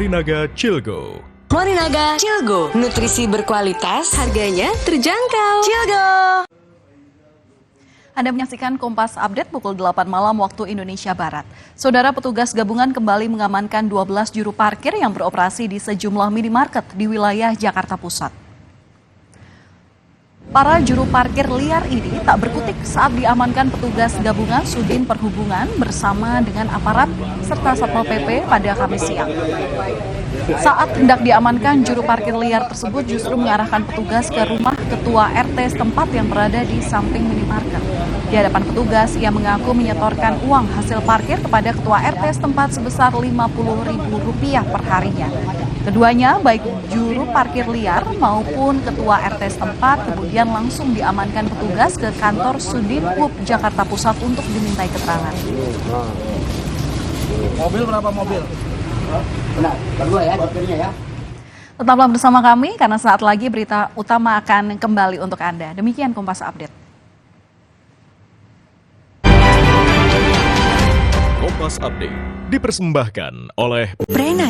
Morinaga Cilgo. Morinaga Cilgo, nutrisi berkualitas, harganya terjangkau. Cilgo. Anda menyaksikan Kompas Update pukul 8 malam waktu Indonesia Barat. Saudara, petugas gabungan kembali mengamankan 12 juru parkir yang beroperasi di sejumlah minimarket di wilayah Jakarta Pusat. Para juru parkir liar ini tak berkutik saat diamankan petugas gabungan Sudin Perhubungan bersama dengan aparat serta Satpol PP pada Kamis siang. Saat hendak diamankan, juru parkir liar tersebut justru mengarahkan petugas ke rumah ketua RT setempat yang berada di samping minimarket. Di hadapan petugas, ia mengaku menyetorkan uang hasil parkir kepada ketua RT setempat sebesar Rp50.000 per harinya. Keduanya, baik juru parkir liar maupun ketua RT setempat, kemudian langsung diamankan petugas ke kantor Sudin Hub Jakarta Pusat untuk dimintai keterangan. Mobil berapa mobil? Benar, berdua ya, parkirnya ya. Tetaplah bersama kami karena saat lagi berita utama akan kembali untuk Anda. Demikian Kompas Update. Kompas Update dipersembahkan oleh Prenaga.